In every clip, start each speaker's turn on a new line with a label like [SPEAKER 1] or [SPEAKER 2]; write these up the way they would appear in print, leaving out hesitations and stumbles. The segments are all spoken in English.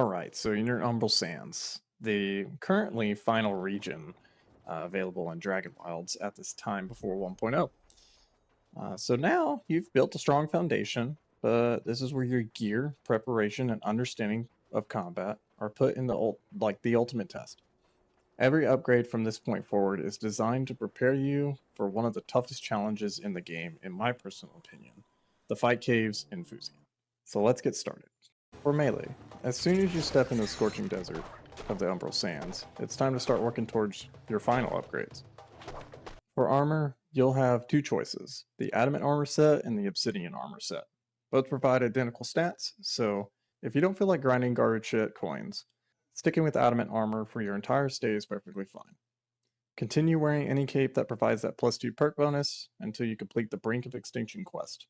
[SPEAKER 1] Alright, so you're in Umbral Sands, the currently final region available in Dragonwilds at this time before 1.0. So now you've built a strong foundation, but this is where your gear, preparation, and understanding of combat are put in the ultimate test. Every upgrade from this point forward is designed to prepare you for one of the toughest challenges in the game, in my personal opinion, the fight caves in Fuzan. So let's get started. For melee, as soon as you step into the scorching desert of the Umbral Sands, it's time to start working towards your final upgrades. For armor, you'll have two choices, the Adamant armor set and the Obsidian armor set. Both provide identical stats, so if you don't feel like grinding garbage shit coins, sticking with Adamant armor for your entire stay is perfectly fine. Continue wearing any cape that provides that +2 perk bonus until you complete the Brink of Extinction quest,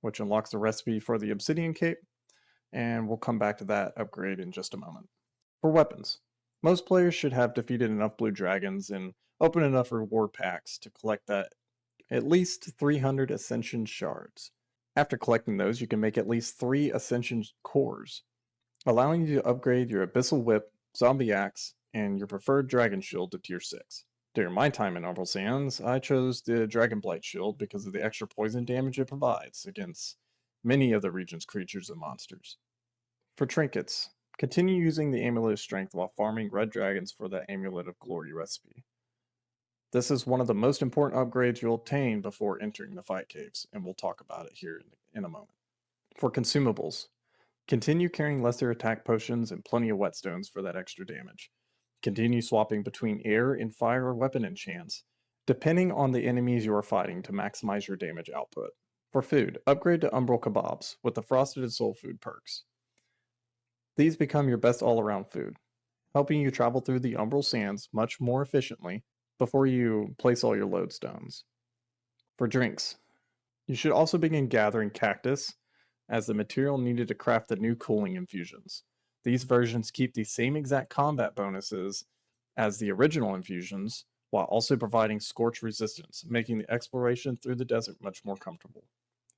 [SPEAKER 1] which unlocks the recipe for the Obsidian Cape, and we'll come back to that upgrade in just a moment. For weapons, most players should have defeated enough blue dragons and opened enough reward packs to collect that at least 300 Ascension shards. After collecting those, you can make at least 3 Ascension cores, allowing you to upgrade your Abyssal Whip, Zombie Axe, and your preferred Dragon Shield to tier 6. During my time in Umbral Sands, I chose the Dragonblight Shield because of the extra poison damage it provides against many of the region's creatures and monsters. For trinkets, continue using the Amulet of Strength while farming red dragons for the Amulet of Glory recipe. This is one of the most important upgrades you'll obtain before entering the fight caves, and we'll talk about it here in a moment. For consumables, continue carrying lesser attack potions and plenty of whetstones for that extra damage. Continue swapping between air and fire weapon enchants, depending on the enemies you are fighting to maximize your damage output. For food, upgrade to Umbral Kebabs with the Frosted and Soul Food perks. These become your best all-around food, helping you travel through the Umbral Sands much more efficiently before you place all your lodestones. For drinks, you should also begin gathering cactus as the material needed to craft the new cooling infusions. These versions keep the same exact combat bonuses as the original infusions, while also providing scorch resistance, making the exploration through the desert much more comfortable.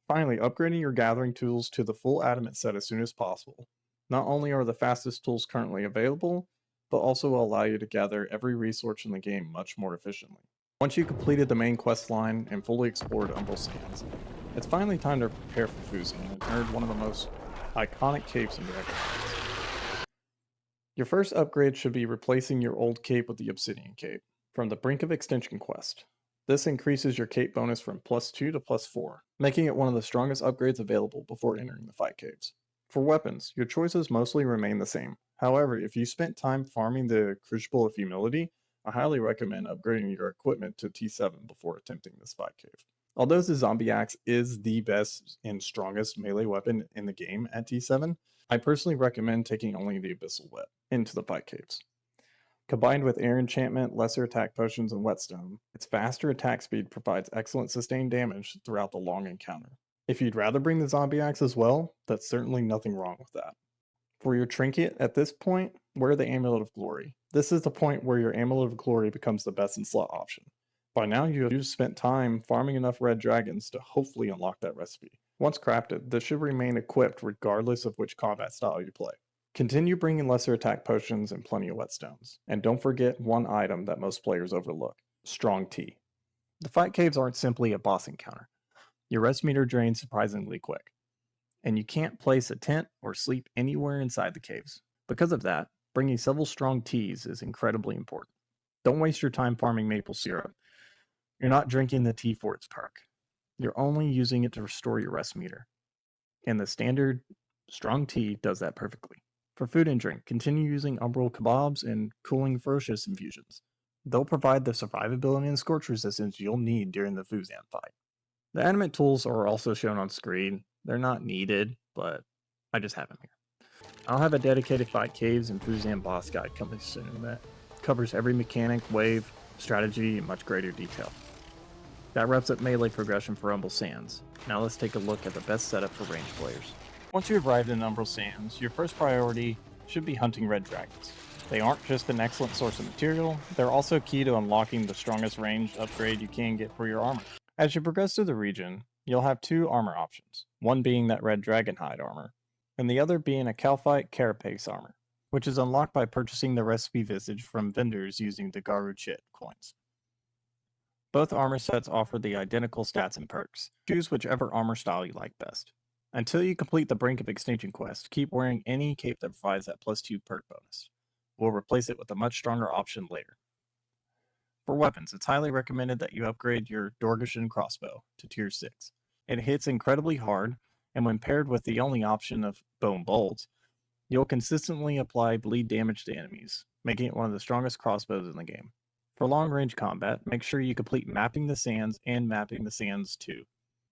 [SPEAKER 1] Finally, upgrading your gathering tools to the full Adamant set as soon as possible. Not only are the fastest tools currently available, but also will allow you to gather every resource in the game much more efficiently. Once you've completed the main quest line and fully explored Umbral Sands, it's finally time to prepare for Fuzan and earn one of the most iconic capes in Dragonwilds. Your first upgrade should be replacing your old cape with the Obsidian Cape from the Brink of Extinction quest. This increases your cape bonus from +2 to +4, making it one of the strongest upgrades available before entering the fight caves. For weapons, your choices mostly remain the same. However, if you spent time farming the Crucible of Humility, I highly recommend upgrading your equipment to T7 before attempting this fight cave. Although the Zombie Axe is the best and strongest melee weapon in the game at T7, I personally recommend taking only the Abyssal Whip into the fight caves. Combined with air enchantment, lesser attack potions, and whetstone, its faster attack speed provides excellent sustained damage throughout the long encounter. If you'd rather bring the Zombie Axe as well, that's certainly nothing wrong with that. For your trinket, at this point, wear the Amulet of Glory. This is the point where your Amulet of Glory becomes the best in slot option. By now, you've spent time farming enough red dragons to hopefully unlock that recipe. Once crafted, this should remain equipped regardless of which combat style you play. Continue bringing lesser attack potions and plenty of whetstones. And don't forget one item that most players overlook, strong tea. The fight caves aren't simply a boss encounter. Your rest meter drains surprisingly quick, and you can't place a tent or sleep anywhere inside the caves. Because of that, bringing several strong teas is incredibly important. Don't waste your time farming maple syrup. You're not drinking the tea for its perk. You're only using it to restore your rest meter. And the standard strong tea does that perfectly. For food and drink, continue using Umbral Kebabs and Cooling Ferocious infusions. They'll provide the survivability and scorch resistance you'll need during the Fuzan fight. The Adamant tools are also shown on screen. They're not needed, but I just have them here. I'll have a dedicated fight caves and Fuzan boss guide coming soon that covers every mechanic, wave, strategy in much greater detail. That wraps up melee progression for Umbral Sands. Now let's take a look at the best setup for ranged players. Once you've arrived in Umbral Sands, your first priority should be hunting red dragons. They aren't just an excellent source of material, they're also key to unlocking the strongest ranged upgrade you can get for your armor. As you progress through the region, you'll have two armor options, one being that red dragon hide armor, and the other being a Calphite carapace armor. which is unlocked by purchasing the recipe visage from vendors using the Garu Chit coins. Both armor sets offer the identical stats and perks. Choose whichever armor style you like best. Until you complete the Brink of Extinction quest, keep wearing any cape that provides that +2 perk bonus. We'll replace it with a much stronger option later. For weapons, it's highly recommended that you upgrade your Dorgeshuun crossbow to tier 6. It hits incredibly hard, and when paired with the only option of bone bolts, you'll consistently apply bleed damage to enemies, making it one of the strongest crossbows in the game. For long-range combat, make sure you complete Mapping the Sands and Mapping the Sands 2.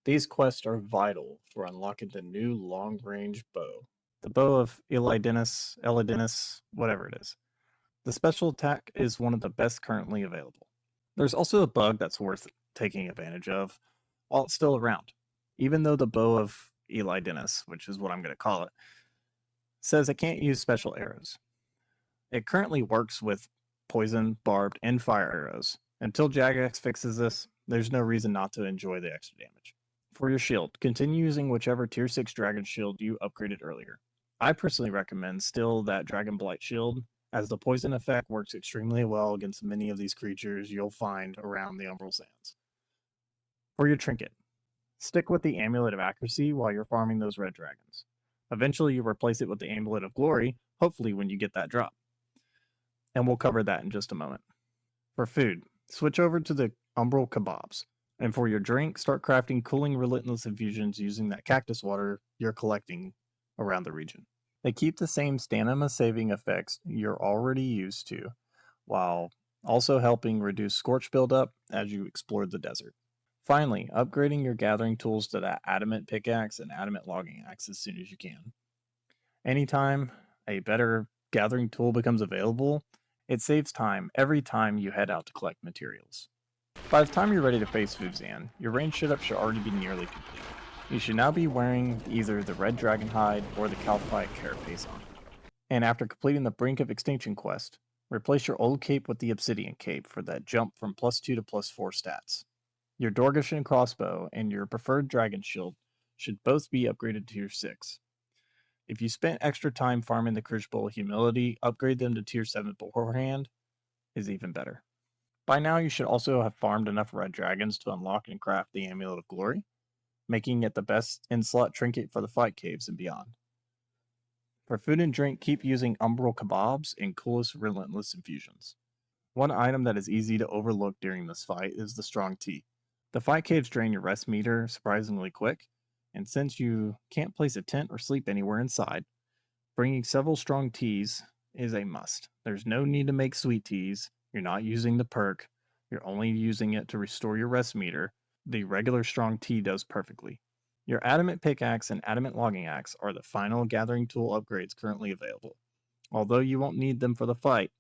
[SPEAKER 1] These quests are vital for unlocking the new long-range bow. The bow of Elidinis, whatever it is. The special attack is one of the best currently available. There's also a bug that's worth taking advantage of while it's still around. Even though the bow of Elidinis, which is what I'm going to call it, says it can't use special arrows. It currently works with poison, barbed, and fire arrows. Until Jagex fixes this, there's no reason not to enjoy the extra damage. For your shield, continue using whichever tier 6 dragon shield you upgraded earlier. I personally recommend still that Dragon Blight shield, as the poison effect works extremely well against many of these creatures you'll find around the Umbral Sands. For your trinket, stick with the Amulet of Accuracy while you're farming those red dragons. Eventually you'll replace it with the Amulet of Glory, hopefully when you get that drop. And we'll cover that in just a moment. For food, switch over to the Umbral Kebabs. And for your drink, start crafting cooling relentless infusions using that cactus water you're collecting around the region. They keep the same stamina saving effects you're already used to, while also helping reduce scorch buildup as you explore the desert. Finally, upgrading your gathering tools to that Adamant pickaxe and Adamant logging axe as soon as you can. Anytime a better gathering tool becomes available, it saves time every time you head out to collect materials. By the time you're ready to face Fuzan, your range setup should already be nearly complete. You should now be wearing either the red dragon hide or the Calphite carapace on. And after completing the Brink of Extinction quest, replace your old cape with the Obsidian Cape for that jump from +2 to +4 stats. Your Dorgeshuun crossbow and your preferred dragon shield should both be upgraded to tier 6. If you spent extra time farming the Crucible of Humility, upgrade them to tier 7 beforehand is even better. By now you should also have farmed enough red dragons to unlock and craft the Amulet of Glory, making it the best in-slot trinket for the fight caves and beyond. For food and drink, keep using Umbral Kebabs and Coolest Relentless Infusions. One item that is easy to overlook during this fight is the strong tea. The fight caves drain your rest meter surprisingly quick, and since you can't place a tent or sleep anywhere inside, bringing several strong teas is a must. There's no need to make sweet teas, you're not using the perk, you're only using it to restore your rest meter. The regular strong tea does perfectly. Your Adamant pickaxe and Adamant logging axe are the final gathering tool upgrades currently available. Although you won't need them for the fight,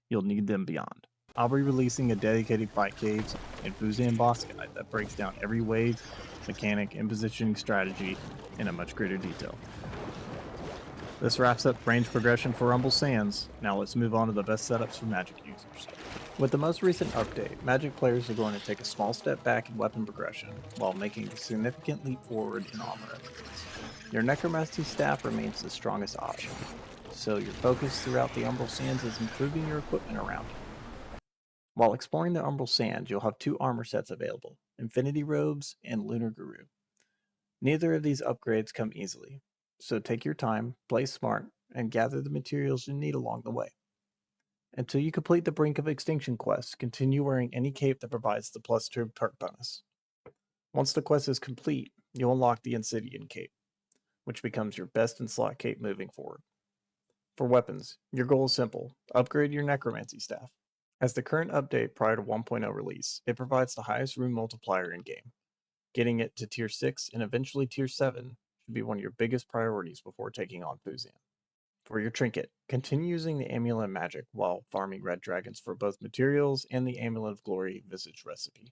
[SPEAKER 1] you'll need them beyond. I'll be releasing a dedicated fight caves and Fuzan boss guide that breaks down every wave, mechanic, and positioning strategy in a much greater detail. This wraps up range progression for Umbral Sands. Now let's move on to the best setups for Magic users. With the most recent update, Magic players are going to take a small step back in weapon progression, while making a significant leap forward in armor upgrades. Your Necromancy Staff remains the strongest option, so your focus throughout the Umbral Sands is improving your equipment around you. While exploring the Umbral Sands, you'll have 2 armor sets available, Infinity Robes and Lunar Guru. Neither of these upgrades come easily, so take your time, play smart, and gather the materials you need along the way. Until you complete the Brink of Extinction quest, continue wearing any cape that provides the +2 perk bonus. Once the quest is complete, you'll unlock the Obsidian Cape, which becomes your best in slot cape moving forward. For weapons, your goal is simple: upgrade your Necromancy Staff. As the current update prior to 1.0 release, it provides the highest rune multiplier in game. Getting it to tier 6 and eventually tier 7 should be one of your biggest priorities before taking on Fuzan. For your trinket, continue using the Amulet of Magic while farming red dragons for both materials and the Amulet of Glory visage recipe.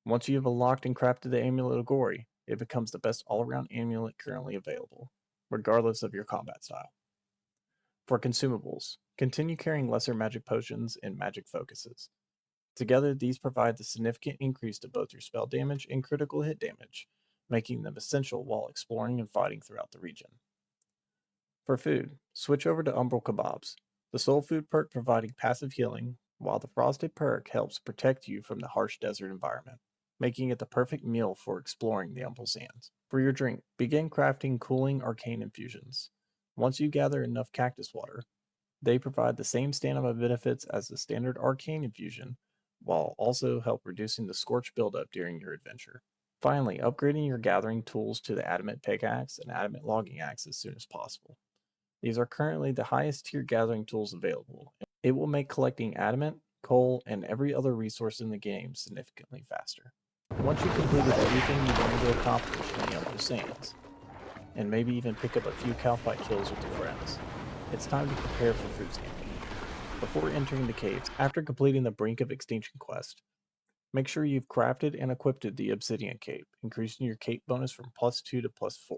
[SPEAKER 1] Once you have unlocked and crafted the Amulet of Glory, it becomes the best all-around amulet currently available, regardless of your combat style. For consumables, continue carrying lesser magic potions and magic focuses. Together, these provide a significant increase to both your spell damage and critical hit damage, making them essential while exploring and fighting throughout the region. For food, switch over to Umbral Kebabs, the soul food perk providing passive healing, while the frosted perk helps protect you from the harsh desert environment, making it the perfect meal for exploring the Umbral Sands. For your drink, begin crafting cooling arcane infusions. Once you gather enough cactus water, they provide the same stamina benefits as the standard arcane infusion, while also help reducing the scorch buildup during your adventure. Finally, upgrading your gathering tools to the Adamant pickaxe and Adamant logging axe as soon as possible. These are currently the highest tier gathering tools available. It will make collecting adamant, coal, and every other resource in the game significantly faster. Once you've completed everything you wanted to accomplish in the Umbral Sands, and maybe even pick up a few cow fight kills with your friends, it's time to prepare for Fuzan. Before entering the caves, after completing the Brink of Extinction quest, make sure you've crafted and equipped the Obsidian Cape, increasing your cape bonus from +2 to +4.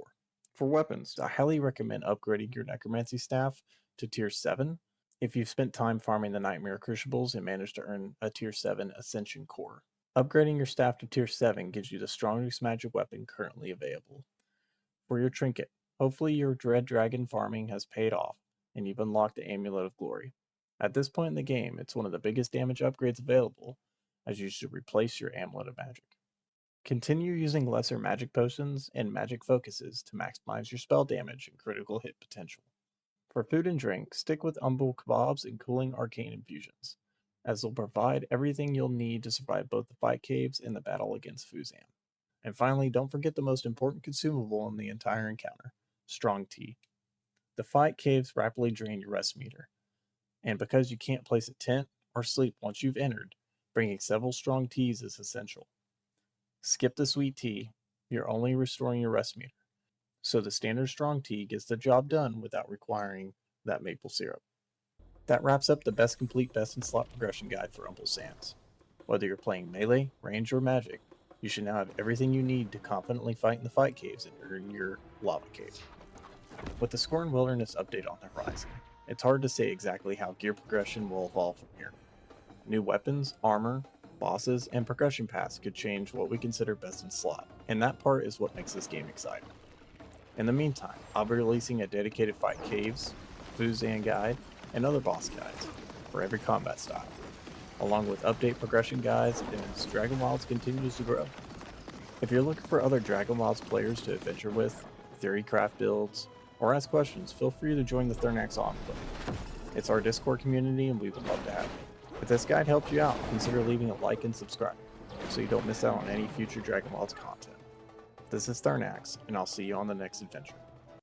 [SPEAKER 1] For weapons, I highly recommend upgrading your Necromancy Staff to Tier 7 if you've spent time farming the Nightmare Crucibles and managed to earn a Tier 7 Ascension Core. Upgrading your staff to Tier 7 gives you the strongest magic weapon currently available. For your trinket, hopefully your Dread Dragon farming has paid off and you've unlocked the Amulet of Glory. At this point in the game, it's one of the biggest damage upgrades available, as you should replace your Amulet of Magic. Continue using lesser magic potions and magic focuses to maximize your spell damage and critical hit potential. For food and drink, stick with Umbral Kebabs and cooling arcane infusions, as they'll provide everything you'll need to survive both the fight caves and the battle against Fuzan. And finally, don't forget the most important consumable in the entire encounter, strong tea. The fight caves rapidly drain your rest meter, and because you can't place a tent or sleep once you've entered, bringing several strong teas is essential. Skip the sweet tea, you're only restoring your rest meter, so the standard strong tea gets the job done without requiring that maple syrup. That wraps up the best complete best in slot progression guide for Umbral Sands. Whether you're playing melee, range, or magic, you should now have everything you need to confidently fight in the fight caves and earn your lava cave. With the Scorned Wilderness update on the horizon, it's hard to say exactly how gear progression will evolve from here. New weapons, armor, bosses, and progression paths could change what we consider best in slot, and that part is what makes this game exciting. In the meantime, I'll be releasing a dedicated fight caves, Fuzan guide, and other boss guides for every combat style, along with update progression guides as Dragonwilds continues to grow. If you're looking for other Dragonwilds players to adventure with, theory craft builds, or ask questions, feel free to join the Thernax Enclave. It's our Discord community and we would love to have you. If this guide helped you out, consider leaving a like and subscribe so you don't miss out on any future Dragonwilds content. This is Thernax, and I'll see you on the next adventure.